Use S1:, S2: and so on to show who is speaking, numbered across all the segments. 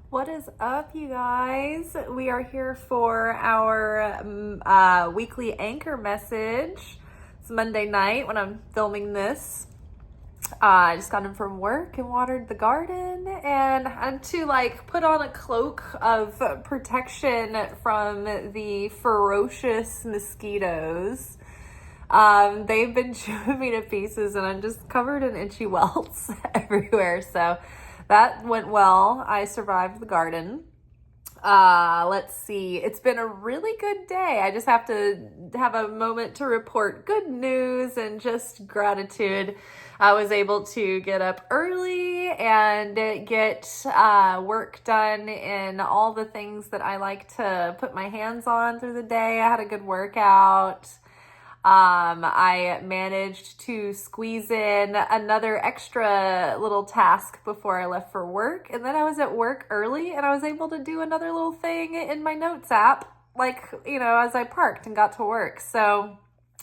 S1: What is up, you guys? We are here for our weekly anchor message. It's Monday night when I'm filming this. I just got in from work and watered the garden, and I'm to put on a cloak of protection from the ferocious mosquitoes. They've been chewing me to pieces, and I'm just covered in itchy welts everywhere. So that went well. I survived the garden. Let's see. It's been a really good day. I just have to have a moment to report good news and just gratitude. I was able to get up early and get work done in all the things that I like to put my hands on through the day. I had a good workout. I managed to squeeze in another extra little task before I left for work. And then I was at work early and I was able to do another little thing in my notes app, as I parked and got to work. So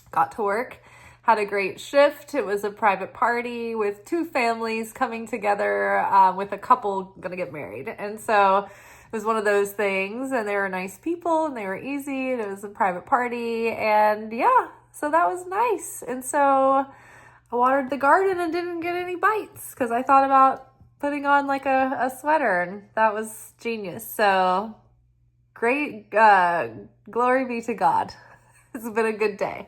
S1: got to work, had a great shift. It was a private party with two families coming together, with a couple gonna get married. And so it was one of those things, and they were nice people and they were easy, and it was a private party, and yeah. So that was nice. And so I watered the garden and didn't get any bites because I thought about putting on a sweater, and that was genius. So great. Glory be to God. It's been a good day.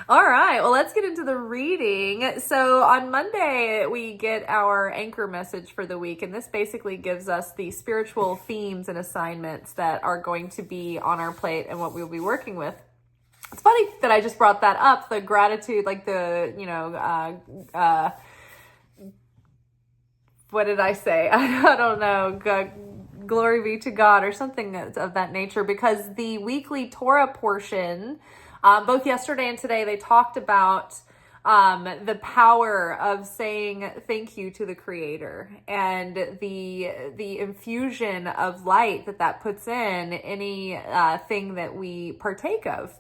S1: All right, well, let's get into the reading. So on Monday, we get our anchor message for the week, and this basically gives us the spiritual themes and assignments that are going to be on our plate and what we'll be working with. It's funny that I just brought that up, the gratitude, what did I say? I don't know. Glory be to God or something of that nature, because the weekly Torah portion, both yesterday and today, they talked about the power of saying thank you to the Creator and the infusion of light that puts in any thing that we partake of.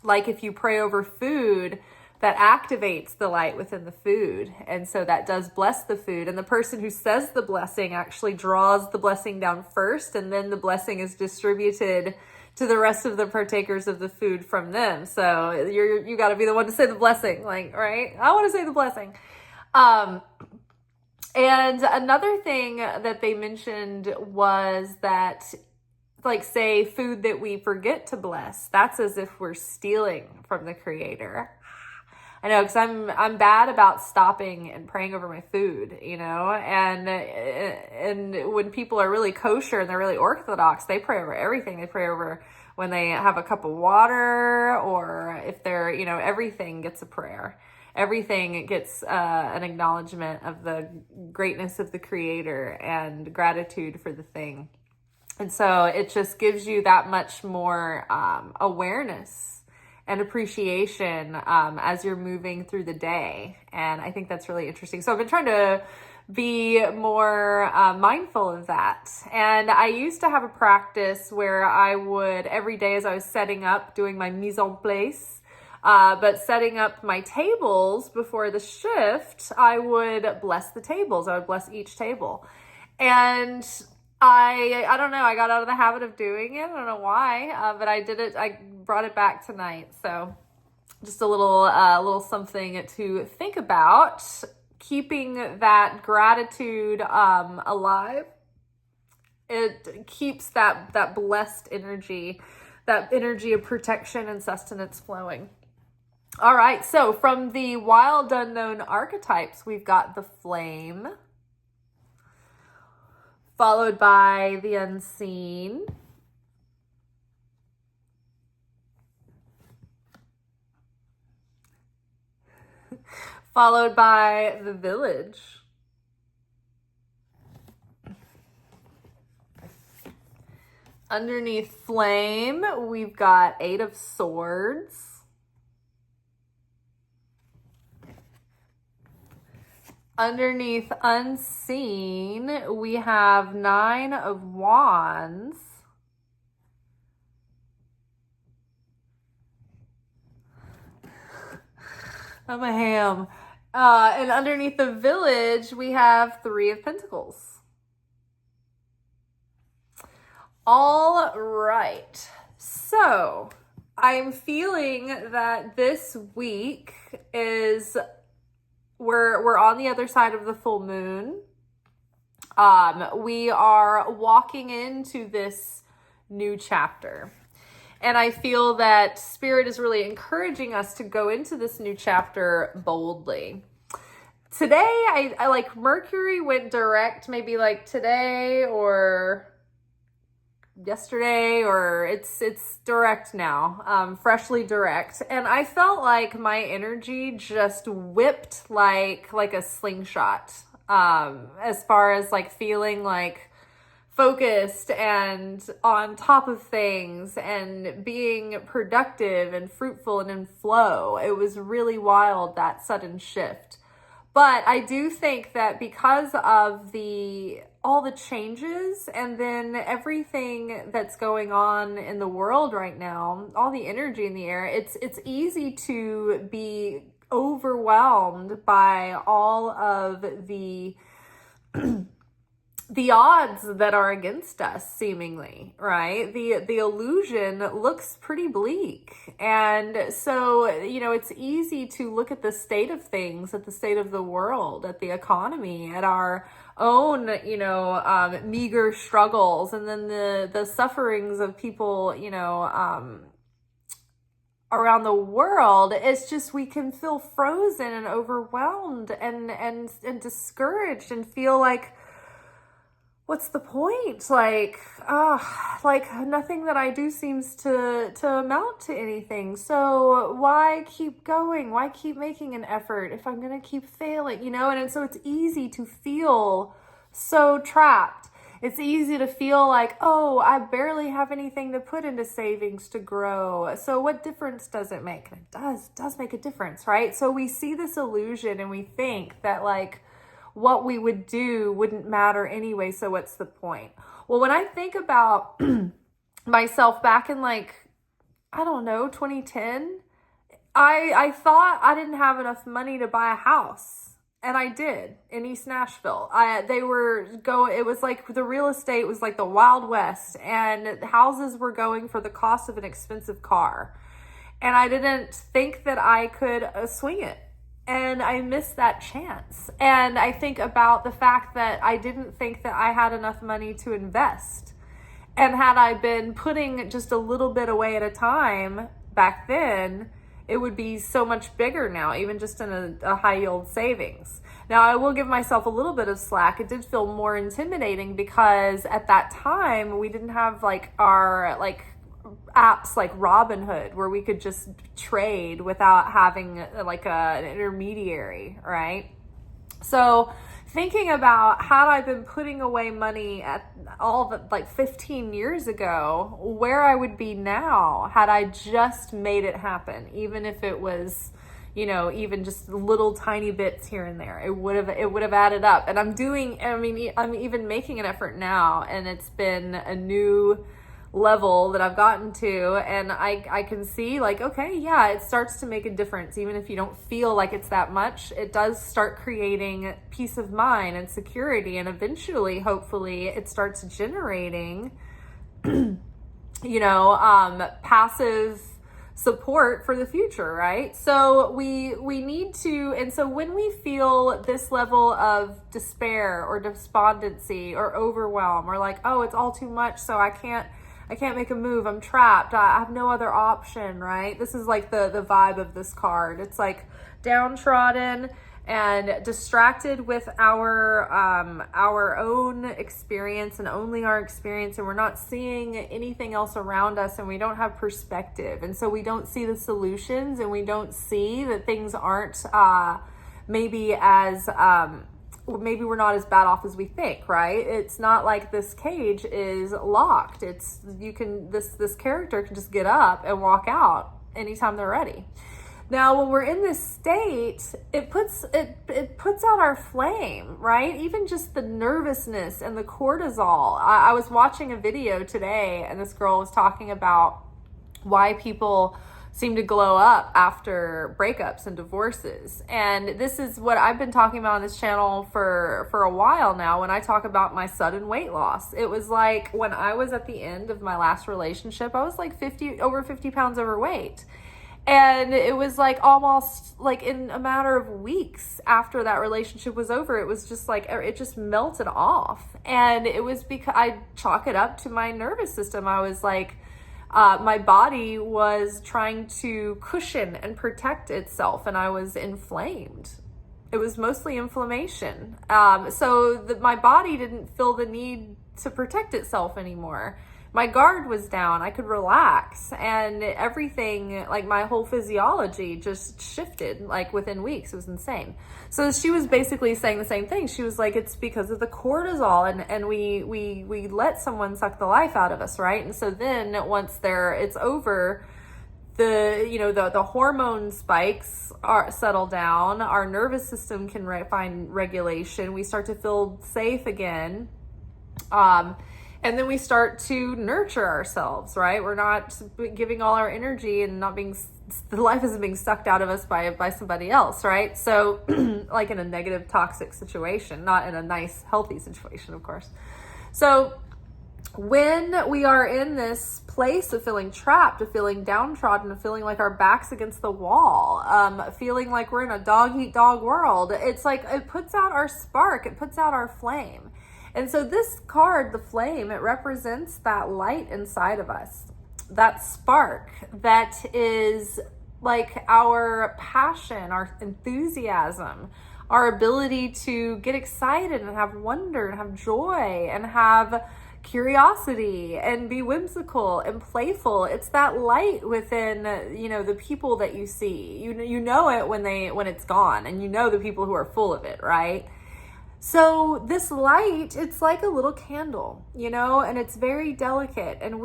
S1: Like if you pray over food, that activates the light within the food. And so that does bless the food. And the person who says the blessing actually draws the blessing down first, and then the blessing is distributed to the rest of the partakers of the food from them. So you got to be the one to say the blessing, right? I want to say the blessing. And another thing that they mentioned was that, say food that we forget to bless, that's as if we're stealing from the Creator. I know, because I'm bad about stopping and praying over my food, and when people are really kosher and they're really orthodox, they pray over everything. They pray over when they have a cup of water, or if they're, everything gets a prayer. Everything gets an acknowledgement of the greatness of the Creator and gratitude for the thing. And so it just gives you that much more awareness and appreciation as you're moving through the day. And I think that's really interesting. So I've been trying to be more mindful of that. And I used to have a practice where I would, every day as I was setting up, doing my mise en place, but setting up my tables before the shift, I would bless the tables. I would bless each table. And I don't know, I got out of the habit of doing it. I don't know why, but I did it. I brought it back tonight. So just a little something to think about, keeping that gratitude alive. It keeps that blessed energy, that energy of protection and sustenance flowing. All right, so from the wild unknown archetypes, we've got the flame, followed by the unseen, followed by the village, underneath flame, we've got 8 of Swords, underneath unseen, we have 9 of Wands, I'm a ham. And underneath the village, we have 3 of Pentacles. All right. So I'm feeling that this week is we're on the other side of the full moon. We are walking into this new chapter. And I feel that Spirit is really encouraging us to go into this new chapter boldly. Today, I like Mercury went direct, maybe like today or yesterday, or it's direct now, freshly direct. And I felt like my energy just whipped like a slingshot, as far as like feeling like focused and on top of things and being productive and fruitful and in flow. It was really wild, that sudden shift. But I do think that because of all the changes and then everything that's going on in the world right now, all the energy in the air, it's easy to be overwhelmed by all of the odds that are against us, seemingly, right? The illusion looks pretty bleak. And so, it's easy to look at the state of things, at the state of the world, at the economy, at our own, meager struggles, and then the sufferings of people, around the world. It's just, we can feel frozen and overwhelmed and discouraged and feel like, what's the point? Like nothing that I do seems to amount to anything. So why keep going? Why keep making an effort if I'm going to keep failing, And so it's easy to feel so trapped. It's easy to feel like, oh, I barely have anything to put into savings to grow. So what difference does it make? And it does make a difference, right? So we see this illusion and we think that like, what we would do wouldn't matter anyway, so what's the point? Well, when I think about myself back in 2010, I thought I didn't have enough money to buy a house. And I did, in East Nashville. It was like the real estate was like the Wild West, and houses were going for the cost of an expensive car. And I didn't think that I could swing it. And I missed that chance. And I think about the fact that I didn't think that I had enough money to invest. And had I been putting just a little bit away at a time back then, it would be so much bigger now, even just in a high yield savings. Now, I will give myself a little bit of slack. It did feel more intimidating because at that time, we didn't have our apps like Robinhood where we could just trade without having an intermediary, right? So thinking about had I been putting away money at all 15 years ago, where I would be now had I just made it happen, even if it was, even just little tiny bits here and there, it would have added up. And I'm even making an effort now, and it's been a new level that I've gotten to, and I can see okay, yeah, it starts to make a difference. Even if you don't feel like it's that much, it does start creating peace of mind and security, and eventually, hopefully, it starts generating passive support for the future, right? So we need to, and so when we feel this level of despair or despondency or overwhelm, or oh, it's all too much, so I can't make a move, I'm trapped, I have no other option, right? This is the vibe of this card. It's downtrodden and distracted with our own experience and only our experience, and we're not seeing anything else around us, and we don't have perspective, and so we don't see the solutions, and we don't see that things aren't maybe we're not as bad off as we think, right? It's not like this cage is locked. This character can just get up and walk out anytime they're ready. Now, when we're in this state, it puts out our flame, right? Even just the nervousness and the cortisol. I was watching a video today, and this girl was talking about why people seem to glow up after breakups and divorces. And this is what I've been talking about on this channel for a while now when I talk about my sudden weight loss. It was like when I was at the end of my last relationship, I was like over 50 pounds overweight. And it was like almost like in a matter of weeks after that relationship was over, it was just like, it just melted off. And it was because I chalk it up to my nervous system. I was like, my body was trying to cushion and protect itself, and I was inflamed. It was mostly inflammation. So my body didn't feel the need to protect itself anymore. My guard was down. I could relax, and everything, like my whole physiology just shifted like within weeks. It was insane. So she was basically saying the same thing. She was like, it's because of the cortisol, and we let someone suck the life out of us, right? And so then once it's over, the hormone spikes settle down. Our nervous system can find regulation. We start to feel safe again. And then we start to nurture ourselves, right? We're not giving all our energy and the life isn't being sucked out of us by somebody else, right? So like in a negative, toxic situation, not in a nice, healthy situation, of course. So when we are in this place of feeling trapped, of feeling downtrodden, of feeling like our back's against the wall, feeling like we're in a dog-eat-dog world, it's like it puts out our spark, it puts out our flame. And so this card, the flame, it represents that light inside of us, that spark that is like our passion, our enthusiasm, our ability to get excited and have wonder and have joy and have curiosity and be whimsical and playful. It's that light within, the people that you see. You know it when it's gone, and you know the people who are full of it, right? So this light, it's like a little candle, and it's very delicate, and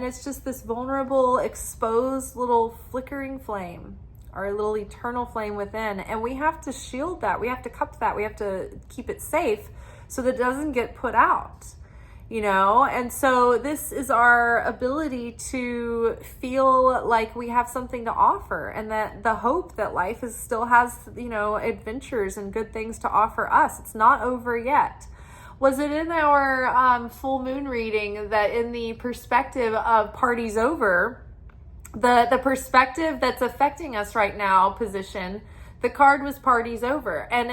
S1: it's just this vulnerable, exposed little flickering flame, our little eternal flame within. And we have to shield that. We have to cup that. We have to keep it safe so that it doesn't get put out. And so this is our ability to feel like we have something to offer, and that the hope that life still has, adventures and good things to offer us. It's not over yet. Was it in our full moon reading that in the perspective of party's over, the perspective that's affecting us right now position, the card was party's over, and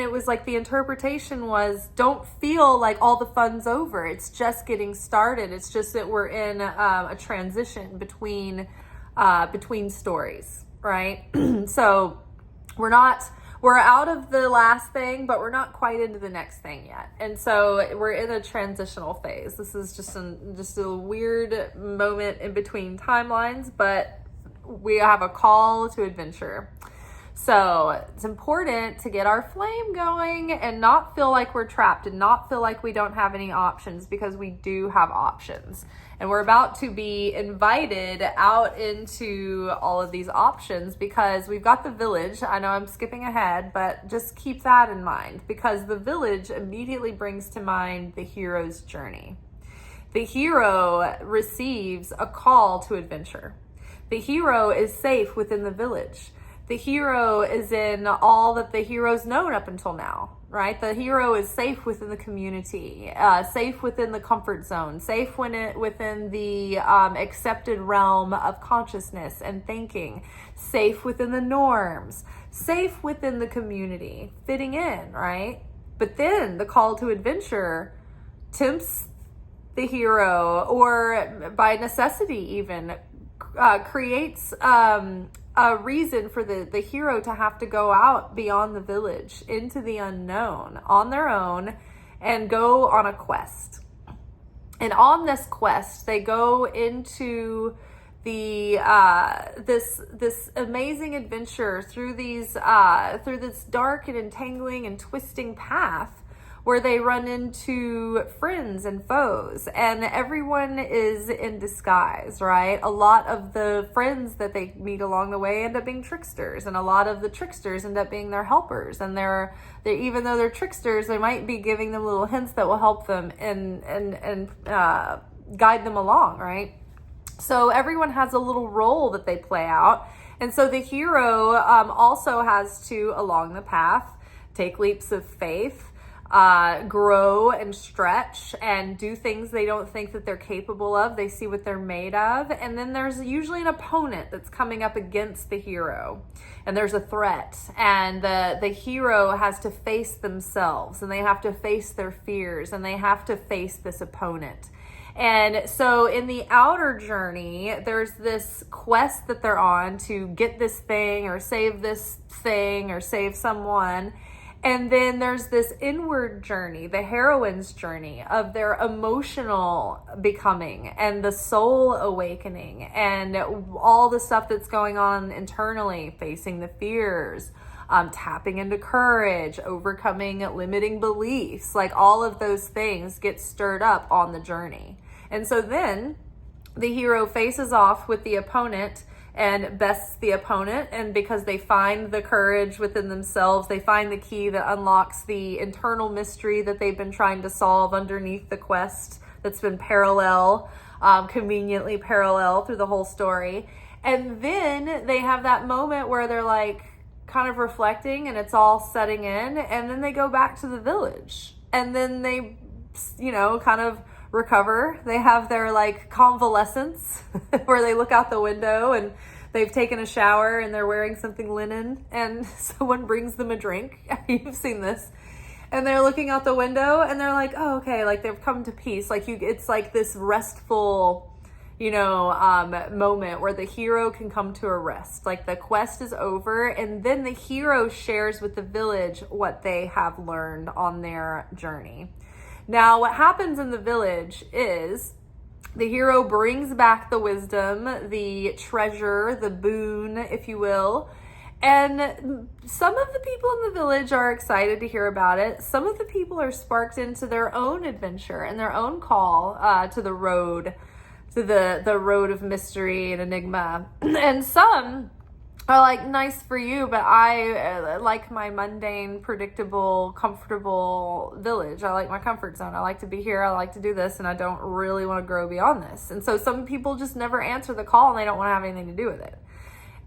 S1: it was like the interpretation was, don't feel like all the fun's over. It's just getting started. It's just that we're in a transition between stories, right? So we're out of the last thing, but we're not quite into the next thing yet. And so we're in a transitional phase. This is just a weird moment in between timelines, but we have a call to adventure. So it's important to get our flame going and not feel like we're trapped and not feel like we don't have any options, because we do have options. And we're about to be invited out into all of these options, because we've got the village. I know I'm skipping ahead, but just keep that in mind, because the village immediately brings to mind the hero's journey. The hero receives a call to adventure. The hero is safe within the village. The hero is in all that the hero's known up until now, right? The hero is safe within the community, safe within the comfort zone, safe within the accepted realm of consciousness and thinking, safe within the norms, safe within the community, fitting in, right? But then the call to adventure tempts the hero, or by necessity even, creates a reason for the hero to have to go out beyond the village into the unknown on their own and go on a quest. And on this quest, they go into the this amazing adventure through this dark and entangling and twisting path, where they run into friends and foes, and everyone is in disguise, right? A lot of the friends that they meet along the way end up being tricksters, and a lot of the tricksters end up being their helpers. And they're even though they're tricksters, they might be giving them little hints that will help them and guide them along, right? So everyone has a little role that they play out. And so the hero also has to, along the path, take leaps of faith, grow and stretch and do things they don't think that they're capable of. They see what they're made of. And then there's usually an opponent that's coming up against the hero. And there's a threat. And the hero has to face themselves, and they have to face their fears, and they have to face this opponent. And so in the outer journey, there's this quest that they're on to get this thing or save this thing or save someone. And then there's this inward journey, the heroine's journey of their emotional becoming and the soul awakening and all the stuff that's going on internally, facing the fears, tapping into courage, overcoming limiting beliefs. Like all of those things get stirred up on the journey. And so then the hero faces off with the opponent and bests the opponent. And because they find the courage within themselves, they find the key that unlocks the internal mystery that they've been trying to solve underneath the quest that's been conveniently parallel through the whole story. And then they have that moment where they're like kind of reflecting and it's all setting in. And then they go back to the village. And then they, kind of recover. They have their like convalescence where they look out the window and they've taken a shower and they're wearing something linen and someone brings them a drink. You've seen this. And they're looking out the window and they're like, oh, okay. Like they've come to peace. Like it's like this restful, moment where the hero can come to a rest. Like the quest is over and then the hero shares with the village what they have learned on their journey. Now, what happens in the village is the hero brings back the wisdom, the treasure, the boon, if you will. And some of the people in the village are excited to hear about it. Some of the people are sparked into their own adventure and their own call to the road, to the road of mystery and enigma. And some are like, nice for you, but I like my mundane, predictable, comfortable village. I like my comfort zone. I like to be here. I like to do this, and I don't really want to grow beyond this. And so some people just never answer the call, and they don't want to have anything to do with it.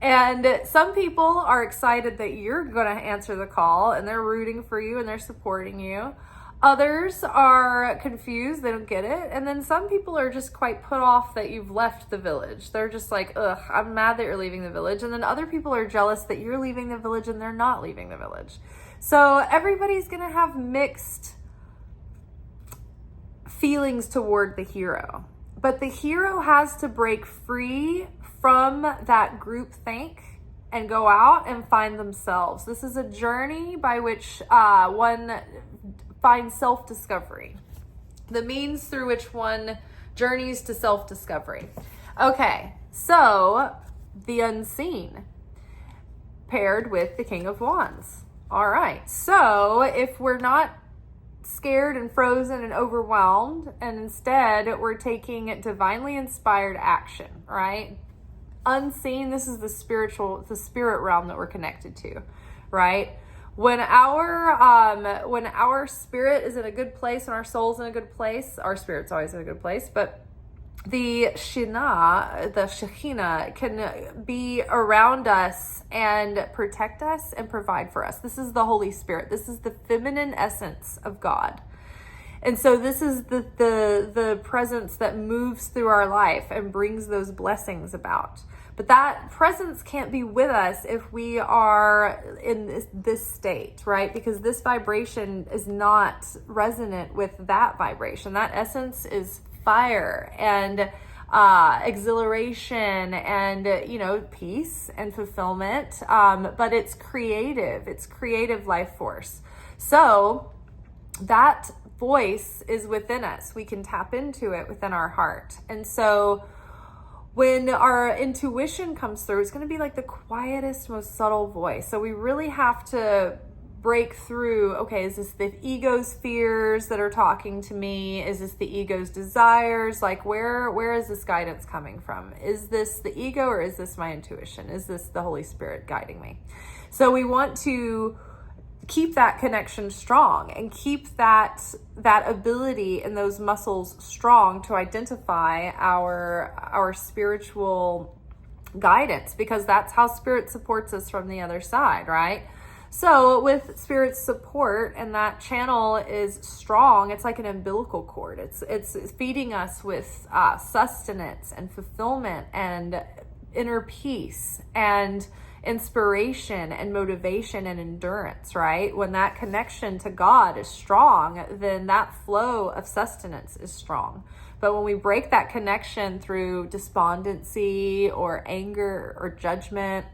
S1: And some people are excited that you're going to answer the call, and they're rooting for you, and they're supporting you. Others are confused, they don't get it. And then some people are just quite put off that you've left the village. They're just like, ugh, I'm mad that you're leaving the village. And then other people are jealous that you're leaving the village and they're not leaving the village. So everybody's gonna have mixed feelings toward the hero. But the hero has to break free from that groupthink and go out and find themselves. This is a journey by which one find self-discovery, the means through which one journeys to self-discovery. Okay, so the unseen paired with the King of Wands. All right, so if we're not scared and frozen and overwhelmed, and instead we're taking divinely inspired action, right? Unseen, this is the spirit realm that we're connected to, right? When our spirit is in a good place and our soul's in a good place, our spirit's always in a good place, but the Shekhinah can be around us and protect us and provide for us. This is the Holy Spirit. This is the feminine essence of God. And so this is the presence that moves through our life and brings those blessings about. But that presence can't be with us if we are in this state, right? Because this vibration is not resonant with that vibration. That essence is fire and exhilaration and, peace and fulfillment. But it's creative life force. So that voice is within us. We can tap into it within our heart. And so when our intuition comes through, it's going to be like the quietest, most subtle voice. So we really have to break through, okay, is this the ego's fears that are talking to me? Is this the ego's desires? Like where is this guidance coming from? Is this the ego or is this my intuition? Is this the Holy Spirit guiding me? So we want to keep that connection strong and keep that ability and those muscles strong to identify our spiritual guidance, because that's how spirit supports us from the other side, right? So with spirit's support, and that channel is strong, it's like an umbilical cord. It's feeding us with sustenance and fulfillment and inner peace and inspiration and motivation and endurance, right? When that connection to God is strong, then that flow of sustenance is strong. But when we break that connection through despondency or anger or judgment,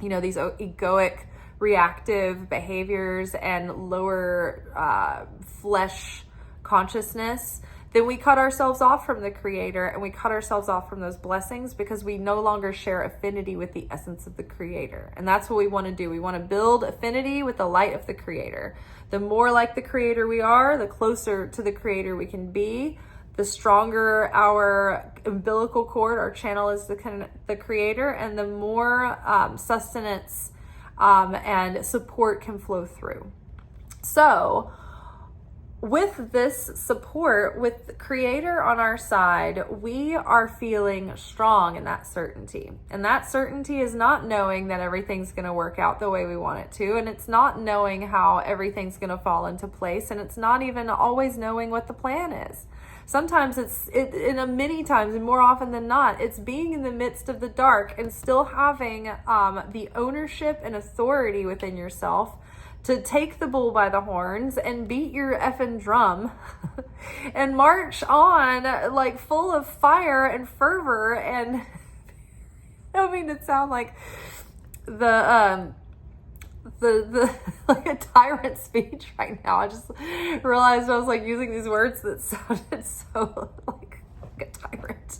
S1: these egoic reactive behaviors and lower flesh consciousness, then we cut ourselves off from the Creator, and we cut ourselves off from those blessings because we no longer share affinity with the essence of the Creator. And that's what we want to do. We want to build affinity with the light of the Creator. The more like the Creator we are, the closer to the Creator we can be, the stronger our umbilical cord, our channel is the Creator, and the more sustenance and support can flow through. So with this support, with the Creator on our side, we are feeling strong in that certainty. And that certainty is not knowing that everything's going to work out the way we want it to. And it's not knowing how everything's going to fall into place. And it's not even always knowing what the plan is. Sometimes many times, and more often than not, it's being in the midst of the dark and still having the ownership and authority within yourself to take the bull by the horns and beat your effing drum and march on like full of fire and fervor. And I don't mean to sound like the like a tyrant speech right now. I just realized I was like using these words that sounded so like a tyrant.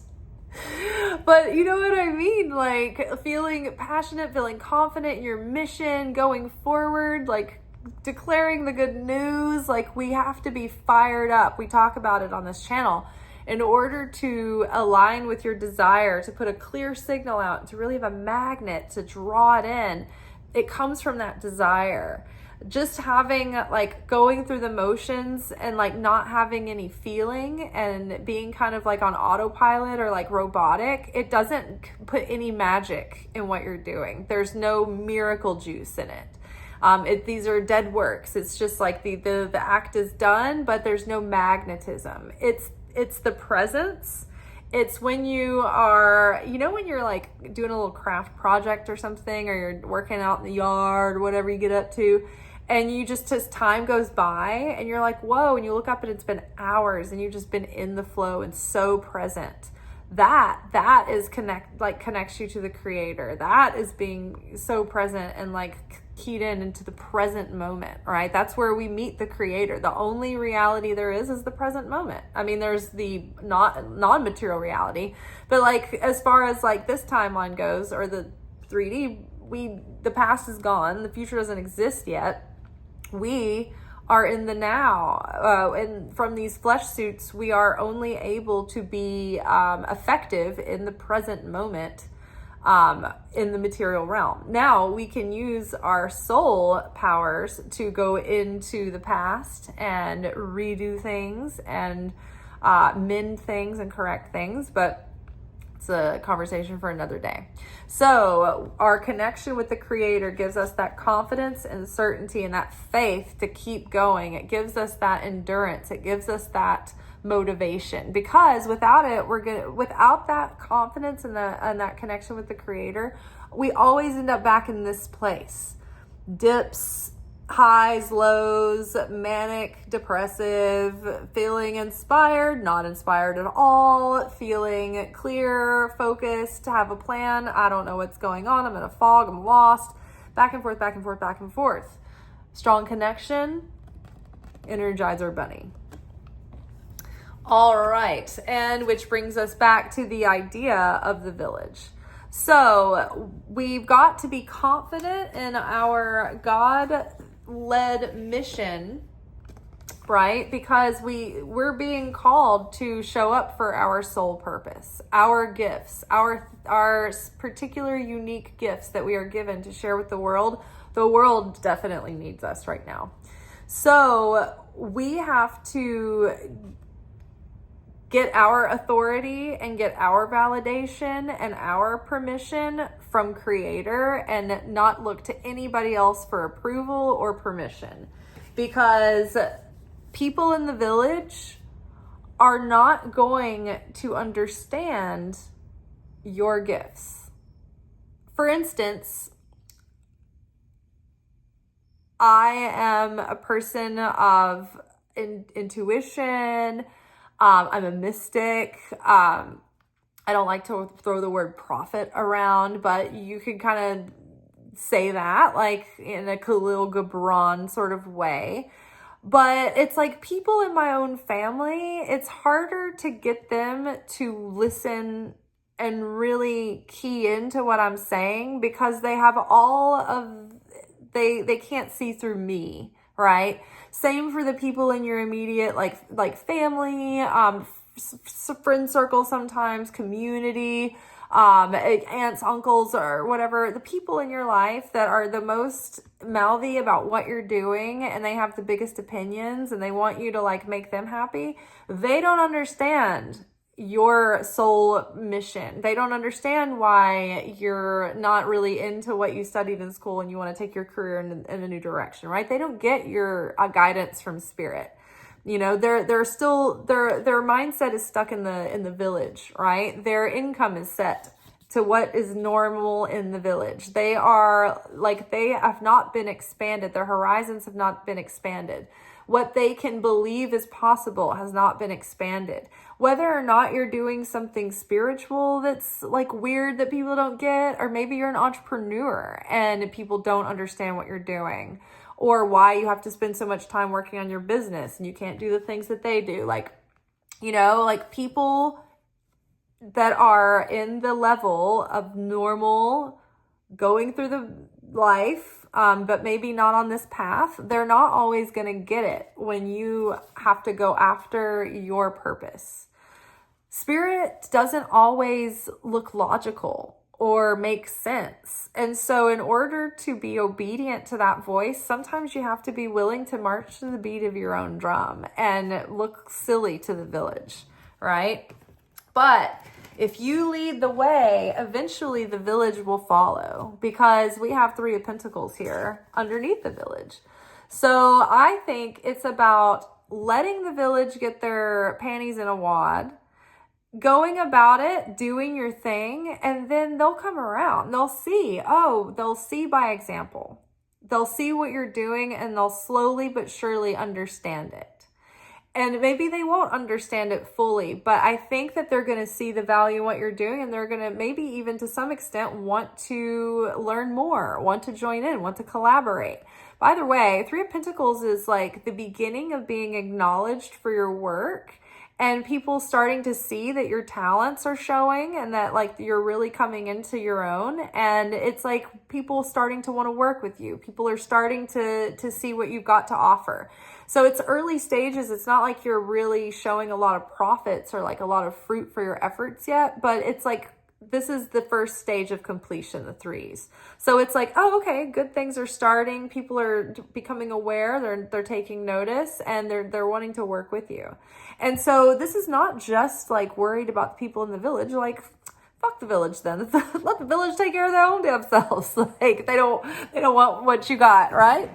S1: But you know what I mean? Like feeling passionate, feeling confident in your mission, going forward, like declaring the good news. Like we have to be fired up. We talk about it on this channel. In order to align with your desire, to put a clear signal out, to really have a magnet to draw it in, it comes from that desire. Just having like going through the motions and like not having any feeling and being kind of like on autopilot or like robotic, it doesn't put any magic in what you're doing. There's no miracle juice in it. These are dead works. It's just like the act is done, but there's no magnetism. It's the presence. It's when you are, when you're like doing a little craft project or something, or you're working out in the yard, whatever you get up to, and you just, as time goes by and you're like, whoa, and you look up and it's been hours and you've just been in the flow and so present. That is connects you to the Creator. That is being so present and like keyed into the present moment, right? That's where we meet the Creator. The only reality there is the present moment. I mean, there's the non-material reality, but like as far as like this timeline goes, or the 3D, the past is gone, the future doesn't exist yet. We are in the now, and from these flesh suits, we are only able to be effective in the present moment, in the material realm. Now we can use our soul powers to go into the past and redo things and mend things and correct things, but it's a conversation for another day. So our connection with the Creator gives us that confidence and certainty and that faith to keep going. It gives us that endurance. It gives us that motivation, because without it, without that confidence and that connection with the Creator, we always end up back in this place. Dips, highs, lows, manic, depressive, feeling inspired, not inspired at all, feeling clear, focused, to have a plan. I don't know what's going on. I'm in a fog. I'm lost. Back and forth, back and forth, back and forth. Strong connection, Energizer Bunny. All right. And which brings us back to the idea of the village. So we've got to be confident in our God-led mission, right? Because we're being called to show up for our soul purpose, our gifts, our particular unique gifts that we are given to share with the world The world definitely needs us right now. So we have to get our authority and get our validation and our permission from Creator, and not look to anybody else for approval or permission, because people in the village are not going to understand your gifts. For instance, I am a person of intuition. I'm a mystic. I don't like to throw the word prophet around, but you could kind of say that like in a Khalil Gibran sort of way. But it's like people in my own family, it's harder to get them to listen and really key into what I'm saying, because they have they can't see through me, right? Same for the people in your immediate like family, friend circle, sometimes community, aunts, uncles, or whatever. The people in your life that are the most mouthy about what you're doing, and they have the biggest opinions, and they want you to like make them happy. They don't understand your soul mission. They don't understand why you're not really into what you studied in school and you want to take your career in a new direction, right? They don't get your guidance from spirit. You know, they're still, their mindset is stuck in the village, right? Their income is set to what is normal in the village. They are like, they have not been expanded. Their horizons have not been expanded. What they can believe is possible has not been expanded. Whether or not you're doing something spiritual that's like weird that people don't get, or maybe you're an entrepreneur and people don't understand what you're doing, or why you have to spend so much time working on your business and you can't do the things that they do. Like, you know, like people that are in the level of normal, going through the life, but maybe not on this path, they're not always going to get it when you have to go after your purpose. Spirit doesn't always look logical or make sense. And so in order to be obedient to that voice, sometimes you have to be willing to march to the beat of your own drum and look silly to the village, right? But if you lead the way, eventually the village will follow, because we have 3 of Pentacles here underneath the village. So I think it's about letting the village get their panties in a wad, going about it, doing your thing, and then they'll come around. They'll see by example. They'll see what you're doing, and they'll slowly but surely understand it. And maybe they won't understand it fully, but I think that they're going to see the value in what you're doing, and they're going to maybe even to some extent want to learn more, want to join in, want to collaborate. By the way, 3 of Pentacles is like the beginning of being acknowledged for your work, and people starting to see that your talents are showing and that like you're really coming into your own. And it's like people starting to want to work with you. People are starting to see what you've got to offer. So it's early stages. It's not like you're really showing a lot of profits or like a lot of fruit for your efforts yet, but it's like, this is the first stage of completion, the 3s. So it's like, oh, okay, good things are starting. People are becoming aware. They're taking notice, and they're wanting to work with you. And so this is not just like worried about the people in the village. Like, fuck the village then. Let the village take care of their own damn selves. Like they don't want what you got, right?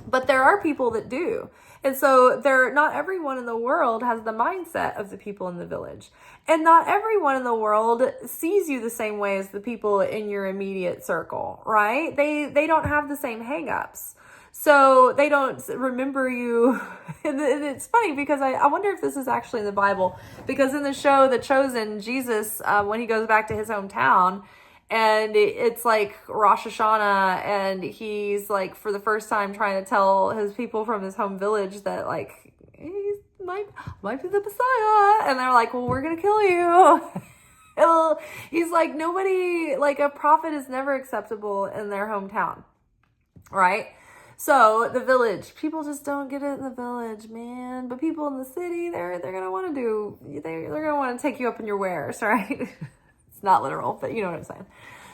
S1: But there are people that do. And so not everyone in the world has the mindset of the people in the village. And not everyone in the world sees you the same way as the people in your immediate circle, right? They don't have the same hangups. So they don't remember you. And it's funny because I wonder if this is actually in the Bible. Because in the show The Chosen, Jesus, when he goes back to his hometown, and it's like Rosh Hashanah, and he's like for the first time trying to tell his people from his home village that like he might be the Messiah, and they're like, well, we're gonna kill you. He's like, nobody, like a prophet is never acceptable in their hometown, right? So the village, people just don't get it in the village, man. But people in the city, they're gonna want to take you up in your wares, right? It's not literal, but you know what I'm saying.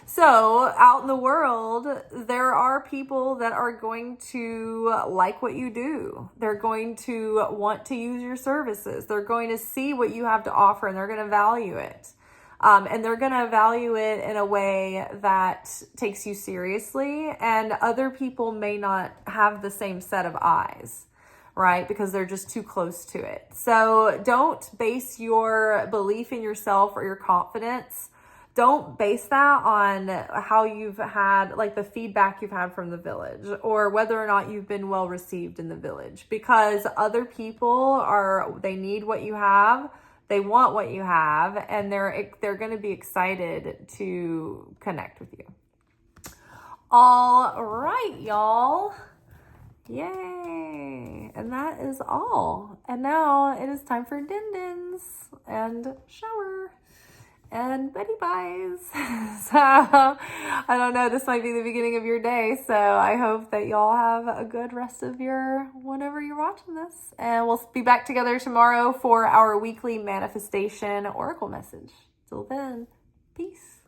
S1: So out in the world, there are people that are going to like what you do. They're going to want to use your services. They're going to see what you have to offer, and they're going to value it. And they're going to value it in a way that takes you seriously. And other people may not have the same set of eyes, right? Because they're just too close to it. So don't base your belief in yourself or your confidence. Don't base that on how you've had, like the feedback you've had from the village, or whether or not you've been well received in the village, because other people they need what you have. They want what you have, and they're going to be excited to connect with you. All right, y'all. Yay. And that is all. And now it is time for din-dins and shower and Betty buys. So I don't know, this might be the beginning of your day. So I hope that y'all have a good rest of whenever you're watching this. And we'll be back together tomorrow for our weekly manifestation oracle message. Till then, peace.